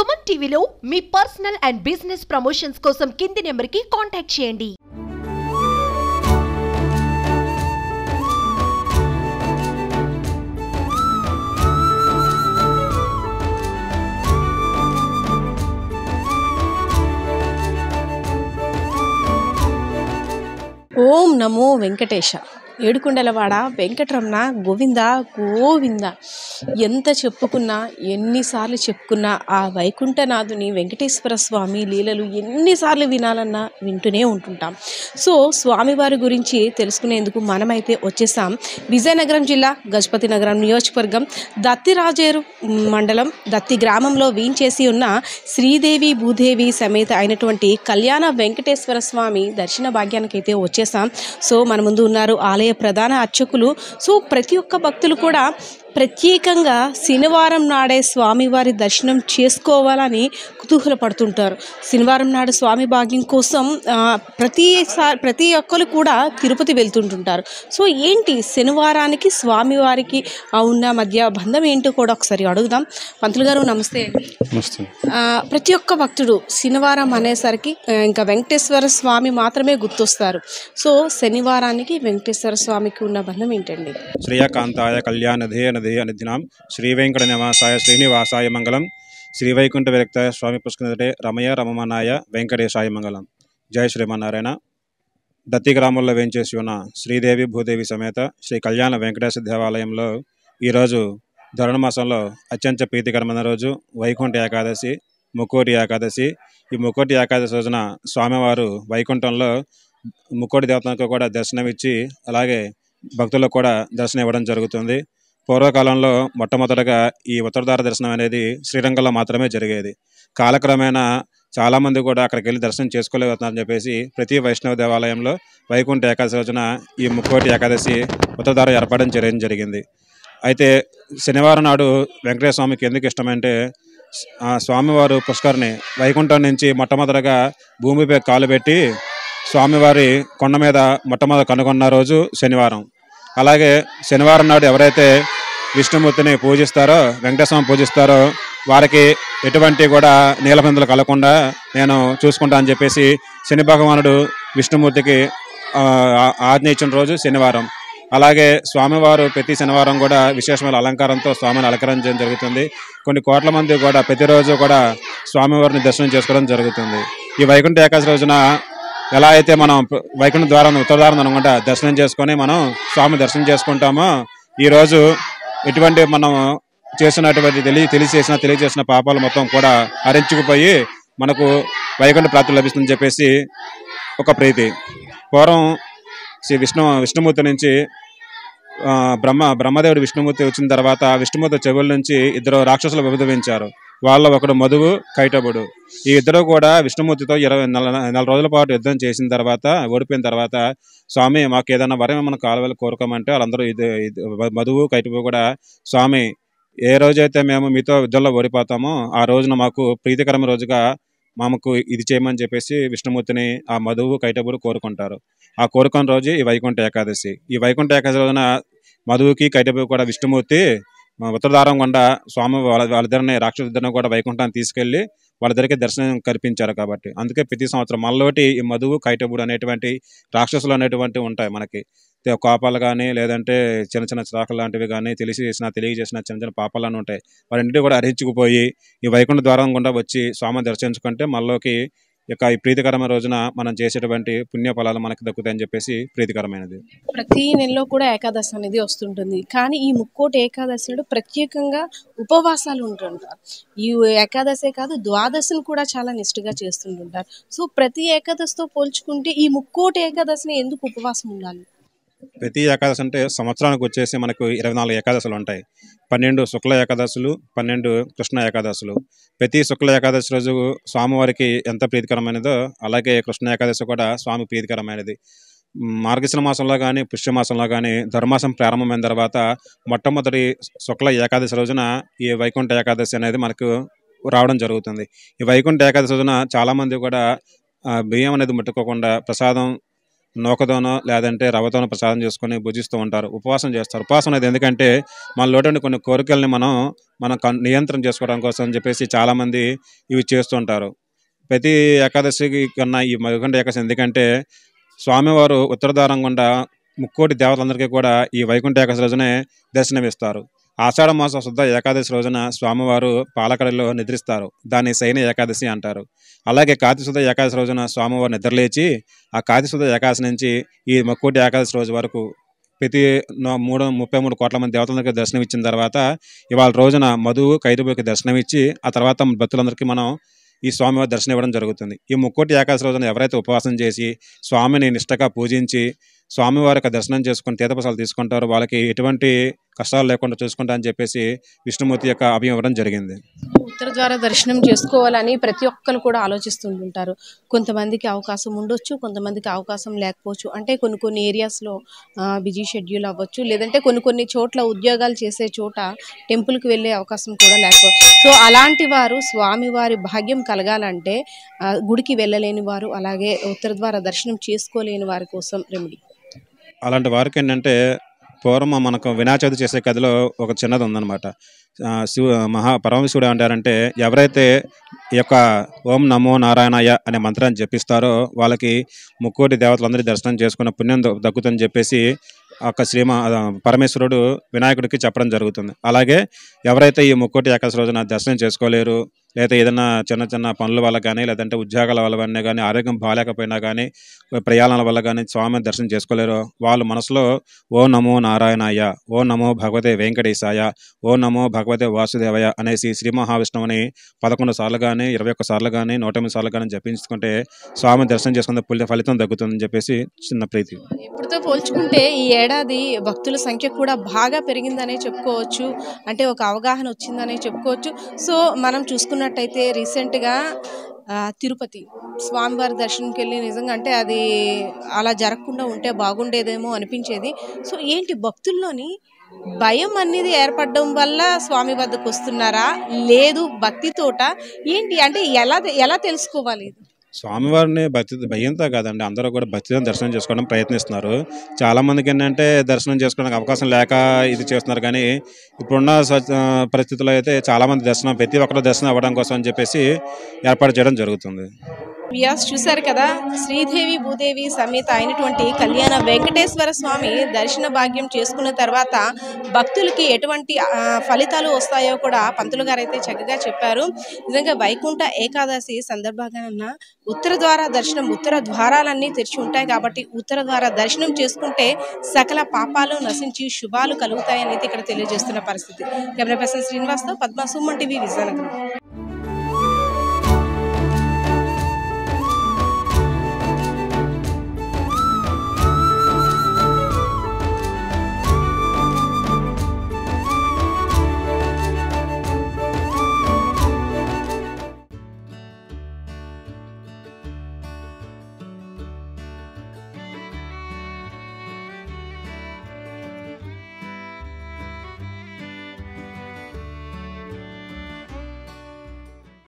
సుమన్ టీవీలో మీ personal and business promotions కోసం కింది నెంబర్కి కాంటాక్ట్ చేయండి. ఓం నమో వెంకటేశ. ఏడుకొండలవాడ వెంకటరమణ గోవింద గోవింద. ఎంత చెప్పుకున్నా ఎన్నిసార్లు చెప్పుకున్నా ఆ వైకుంఠనాథుని వెంకటేశ్వర స్వామి లీలలు ఎన్నిసార్లు వినాలన్నా వింటూనే ఉంటుంటాం. సో స్వామివారి గురించి తెలుసుకునేందుకు మనమైతే వచ్చేసాం విజయనగరం జిల్లా గజపతి నగరం నియోజకవర్గం దత్తిరాజేరు మండలం దత్తి గ్రామంలో వీంచేసి ఉన్న శ్రీదేవి భూదేవి సమేత అయినటువంటి కళ్యాణ వెంకటేశ్వర స్వామి దర్శన భాగ్యానికైతే వచ్చేసాం. సో మన ముందు ఉన్నారు ఆలయ ప్రధాన అర్చకులు. సో ప్రతి ఒక్క భక్తులు కూడా ప్రత్యేకంగా శనివారం నాడే స్వామివారి దర్శనం చేసుకోవాలని కుతూహలపడుతుంటారు. శనివారం నాడు స్వామి భాగ్యం కోసం ప్రతి ఒక్కరు కూడా తిరుపతి వెళ్తుంటుంటారు. సో ఏంటి శనివారానికి స్వామివారికి ఉన్న మధ్య బంధం ఏంటో కూడా ఒకసారి అడుగుదాం. పంతులు గారు నమస్తే అండి. నమస్తే. ప్రతి ఒక్క భక్తుడు శనివారం అనేసరికి ఇంకా వెంకటేశ్వర స్వామి మాత్రమే గుర్తొస్తారు. సో శనివారానికి వెంకటేశ్వర స్వామికి ఉన్న బంధం ఏంటండి? శ్రీయకాంతాయ కళ్యాణధే నదే అనిదినాం శ్రీ వెంకట నివాసాయ శ్రీనివాసాయ మంగళం శ్రీ వైకుంఠ విరక్తాయ స్వామి పుష్కరే రమయ రమమనాయ వెంకటేశాయ మంగళం. జయ శ్రీమన్నారాయణ. దత్తి గ్రామంలో వేంచేసి ఉన్న శ్రీదేవి భూదేవి సమేత శ్రీ కళ్యాణ వెంకటేశ్వర దేవాలయంలో ఈరోజు ధనుర్మాసంలో అత్యంత ప్రీతికరమైన రోజు వైకుంఠ ఏకాదశి, ముక్కోటి ఏకాదశి. ఈ ముక్కోటి ఏకాదశి రోజున స్వామివారు వైకుంఠంలో ముక్కోటి దేవతలకు కూడా దర్శనమిచ్చి అలాగే భక్తులకు కూడా దర్శనం ఇవ్వడం జరుగుతుంది. పూర్వకాలంలో మొట్టమొదటగా ఈ ఉత్తరద్వార దర్శనం అనేది శ్రీరంగంలో మాత్రమే జరిగేది. కాలక్రమేణా చాలామంది కూడా అక్కడికి వెళ్ళి దర్శనం చేసుకోలేకపోతున్నారని చెప్పేసి ప్రతి వైష్ణవ దేవాలయంలో వైకుంఠ ఏకాదశి రోజున ఈ ముక్కోటి ఏకాదశి ఉత్తరద్వార ఏర్పడడం జరిగింది. అయితే శనివారం నాడు వెంకటేశ్వర స్వామికి ఎందుకు ఇష్టమంటే స్వామివారు పుష్కరిణి వైకుంఠం నుంచి మొట్టమొదటగా భూమిపై కాలు పెట్టి స్వామివారి కొండ మీద మొట్టమొదటి కనుగొన్న రోజు శనివారం. అలాగే శనివారం నాడు ఎవరైతే విష్ణుమూర్తిని పూజిస్తారో, వెంకటేశ్వరం పూజిస్తారో వారికి ఎటువంటి కూడా నీలబిందులు కలగకుండా నేను చూసుకుంటా అని చెప్పేసి శని భగవానుడు విష్ణుమూర్తికి ఆజ్ఞ ఇచ్చిన రోజు శనివారం. అలాగే స్వామివారు ప్రతి శనివారం కూడా విశేషమైన అలంకారంతో స్వామిని అలంకరించడం జరుగుతుంది. కొన్ని కోట్ల మంది కూడా ప్రతిరోజు కూడా స్వామివారిని దర్శనం చేసుకోవడం జరుగుతుంది. ఈ వైకుంఠ ఏకాదశి రోజున ఎలా అయితే మనం వైకుంఠ ద్వారం ఉత్తరద్వారం అనుకుంటా దర్శనం చేసుకొని మనం స్వామి దర్శనం చేసుకుంటామో ఈరోజు ఎటువంటి మనం చేసినటువంటి తెలియజేసిన పాపాలు మొత్తం కూడా హరించుకుపోయి మనకు వైకుంఠ ప్రాప్తి లభిస్తుందని చెప్పేసి ఒక ప్రీతి. పూర్వం శ్రీ విష్ణుమూర్తి నుంచి బ్రహ్మదేవుడు విష్ణుమూర్తి వచ్చిన తర్వాత విష్ణుమూర్తి చెవుల నుంచి ఇద్దరు రాక్షసులు విభజించారు. వాళ్ళ ఒకడు మధువు, కైటబుడు. ఈ ఇద్దరు కూడా విష్ణుమూర్తితో 24 రోజుల పాటు యుద్ధం చేసిన తర్వాత ఓడిపోయిన తర్వాత స్వామి మాకు ఏదైనా వరం మనం కాలువలు కోరుకోమంటే వాళ్ళందరూ మధువు, కైటబు కూడా స్వామి ఏ రోజైతే మేము మీతో యుద్ధంలో ఓడిపోతామో ఆ రోజున మాకు ప్రీతికరమైన రోజుగా మాకు ఇది చేయమని చెప్పేసి విష్ణుమూర్తిని ఆ మధువు, కైటబుడు కోరుకుంటారు. ఆ కోరుకున్న రోజు ఈ వైకుంఠ ఏకాదశి. ఈ వైకుంఠ ఏకాదశి రోజున మధువుకి, కైటబు కూడా విష్ణుమూర్తి ఉత్తరద్వారం గుండా స్వామి వాళ్ళిద్దరిని రాక్షసులిద్దరిని కూడా వైకుంఠాన్ని తీసుకెళ్లి వాళ్ళిద్దరికి దర్శనం కల్పించారు. కాబట్టి అందుకే ప్రతి సంవత్సరం మనలోటి ఈ మధువు, కైటబుడు అనేటువంటి రాక్షసులు అనేటువంటివి ఉంటాయి. మనకి కోపాలు కానీ లేదంటే చిన్న చిన్న చిరాకులు లాంటివి కానీ తెలియజేసిన చిన్న చిన్న పాపాలను ఉంటాయి. వారింటికి కూడా హరించుకుపోయి ఈ వైకుంఠ ద్వారం గుండా వచ్చి స్వామిని దర్శించుకుంటే మనలోకి ఈ ప్రీతికరమైన రోజున మనం చేసేటువంటి పుణ్య ఫలాలు మనకి దక్కుతాయని చెప్పేసి ప్రీతికరమైనది. ప్రతి నెలలో కూడా ఏకాదశి అనేది వస్తుంటుంది. కానీ ఈ ముక్కోటి ఏకాదశి నాడు ప్రత్యేకంగా ఉపవాసాలు ఉంటుంటారు. ఈ ఏకాదశే కాదు ద్వాదశిని కూడా చాలా నిష్ఠగా చేస్తుంటుంటారు. సో ప్రతి ఏకాదశితో పోల్చుకుంటే ఈ ముక్కోటి ఏకాదశిని ఎందుకు ఉపవాసం ఉండాలి? ప్రతి ఏకాదశి అంటే సంవత్సరానికి వచ్చేసి మనకు 24 ఏకాదశులు ఉంటాయి. 12 శుక్ల ఏకాదశులు, 12 కృష్ణ ఏకాదశులు. ప్రతి శుక్ల ఏకాదశి రోజు స్వామివారికి ఎంత ప్రీతికరమైనదో అలాగే కృష్ణ ఏకాదశి కూడా స్వామి ప్రీతికరమైనది. మార్గశిర మాసంలో కానీ పుష్యమాసంలో కానీ ధర్మాసం ప్రారంభమైన తర్వాత మొట్టమొదటి శుక్ల ఏకాదశి రోజున ఈ వైకుంఠ ఏకాదశి అనేది మనకు రావడం జరుగుతుంది. ఈ వైకుంఠ ఏకాదశి రోజున చాలామంది కూడా బియ్యం అనేది ముట్టుకోకుండా ప్రసాదం నూకతోనో లేదంటే రవ్వతోనో ప్రసాదం చేసుకొని భుజిస్తూ ఉంటారు, ఉపవాసం చేస్తారు. ఉపవాసం అనేది ఎందుకంటే మనలోటువంటి కొన్ని కోరికల్ని మనం నియంత్రణ చేసుకోవడం కోసం అని చెప్పేసి చాలామంది ఇవి చేస్తూ ఉంటారు. ప్రతి ఏకాదశికి కన్నా ఈ వైకుంఠ ఏకాదశి ఎందుకంటే స్వామివారు ఉత్తరద్వారం గుండా ముక్కోటి దేవతలందరికీ కూడా ఈ వైకుంఠ ఏకాదశి రోజునే దర్శనమిస్తారు. ఆషాఢ మాసం శుద్ధ ఏకాదశి రోజున స్వామివారు పాలకడలో నిద్రిస్తారు. దాన్ని శయన ఏకాదశి అంటారు. అలాగే కార్తీక శుద్ధ ఏకాదశి రోజున స్వామివారు నిద్రలేచి ఆ కార్తీక శుద్ధ ఏకాదశి నుంచి ఈ ముక్కోటి ఏకాదశి రోజు వరకు ప్రతి 33 కోట్ల మంది దేవతలందరికీ దర్శనం ఇచ్చిన తర్వాత ఇవాళ రోజున మధువు ఖైరవుకి దర్శనం ఇచ్చి ఆ తర్వాత భక్తులందరికీ మనం ఈ స్వామివారి దర్శనం ఇవ్వడం జరుగుతుంది. ఈ ముక్కోటి ఏకాదశి రోజున ఎవరైతే ఉపవాసం చేసి స్వామిని నిష్టగా పూజించి స్వామివారి యొక్క దర్శనం చేసుకుని తీర్థప్రసాదాలు తీసుకుంటారో వాళ్ళకి ఎటువంటి కష్టాలు లేకుండా చూసుకుంటా అని చెప్పేసి విష్ణుమూర్తి యొక్క అభయం ఇవ్వడం జరిగింది. ఉత్తర ద్వార దర్శనం చేసుకోవాలని ప్రతి ఒక్కరు కూడా ఆలోచిస్తుంటుంటారు. కొంతమందికి అవకాశం ఉండొచ్చు, కొంతమందికి అవకాశం లేకపోవచ్చు. అంటే కొన్ని ఏరియాస్లో బిజీ షెడ్యూల్ అవ్వచ్చు, లేదంటే కొన్ని చోట్ల ఉద్యోగాలు చేసే చోట టెంపుల్కి వెళ్ళే అవకాశం కూడా లేకపోవచ్చు. సో అలాంటి వారు స్వామివారి భాగ్యం కలగాలంటే గుడికి వెళ్ళలేని వారు, అలాగే ఉత్తర ద్వార దర్శనం చేసుకోలేని వారి కోసం రెమెడీ. అలాంటి వారికి ఏంటంటే పూర్వం మనకు వినాయక చవితి చేసే కథలో ఒక చిన్నది ఉందన్నమాట. పరమశివుడు అంటారంటే ఎవరైతే ఈ యొక్క ఓం నమో నారాయణాయ అనే మంత్రాన్ని జపిస్తారో వాళ్ళకి ముక్కోటి దేవతలందరి దర్శనం చేసుకున్న పుణ్యం దక్కుతుందని చెప్పేసి ఒక పరమేశ్వరుడు వినాయకుడికి చెప్పడం జరుగుతుంది. అలాగే ఎవరైతే ఈ ముక్కోటి ఏకాదశి రోజున దర్శనం చేసుకోలేరు, లేదా ఏదైనా చిన్న పనుల వల్ల కానీ, లేదంటే ఉద్యోగాల వల్ల కానీ, ఆరోగ్యం బాగాలేకపోయినా కానీ, ప్రయాణాల వల్ల కానీ స్వామిని దర్శనం చేసుకోలేరు, వాళ్ళు మనసులో ఓ నమో నారాయణాయ, ఓ నమో భగవతే వెంకటేశాయ, ఓ నమో భగవతే వాసుదేవయ అనేసి శ్రీ మహావిష్ణువుని 11 సార్లు కానీ, 21 సార్లు కానీ, 108 సార్లు కానీ జపించుకుంటే స్వామి దర్శనం చేసుకున్న ఫలితం తగ్గుతుందని చెప్పేసి చిన్న ప్రీతి. ఇప్పుడుతో పోల్చుకుంటే ఈ ఏడాది భక్తుల సంఖ్య కూడా బాగా పెరిగిందనే చెప్పుకోవచ్చు. అంటే ఒక అవగాహన వచ్చిందనే చెప్పుకోవచ్చు. సో మనం చూసుకున్నట్టయితే రీసెంట్గా తిరుపతి స్వామివారి దర్శనంకి వెళ్ళి నిజంగా అంటే అది అలా జరగకుండా ఉంటే బాగుండేదేమో అనిపించేది. సో ఏంటి భక్తుల్లోని భయం అనేది ఏర్పడడం వల్ల స్వామి వద్దకు వస్తున్నారా, లేదు భక్తితోట ఏంటి అంటే ఎలా తెలుసుకోవాలి? స్వామివారిని భయంతో కాదండి, అందరూ కూడా భక్తితో దర్శనం చేసుకోవడం ప్రయత్నిస్తున్నారు. చాలామందికి ఏంటంటే దర్శనం చేసుకోవడానికి అవకాశం లేక ఇది చేస్తున్నారు. కానీ ఇప్పుడున్న పరిస్థితుల్లో అయితే చాలామంది ప్రతి ఒక్కరు దర్శనం అవ్వడం కోసం అని చెప్పేసి ఏర్పాటు చేయడం జరుగుతుంది. వ్యాస్ చూశారు కదా, శ్రీదేవి భూదేవి సమేత అయినటువంటి కళ్యాణ వెంకటేశ్వర స్వామి దర్శన భాగ్యం చేసుకున్న తర్వాత భక్తులకి ఎటువంటి ఫలితాలు వస్తాయో కూడా పంతులు గారు అయితే చక్కగా చెప్పారు. నిజంగా వైకుంఠ ఏకాదశి సందర్భంగా ఉత్తర ద్వార దర్శనం, ఉత్తర ద్వారాలన్నీ తెరిచి ఉంటాయి కాబట్టి ఉత్తర ద్వార దర్శనం చేసుకుంటే సకల పాపాలు నశించి శుభాలు కలుగుతాయని ఇక్కడ తెలియజేస్తున్న పరిస్థితి. కెమెరా పర్సన్ శ్రీనివాస్తో పద్మ, సుమన్ టీవీ, విజయనగరం.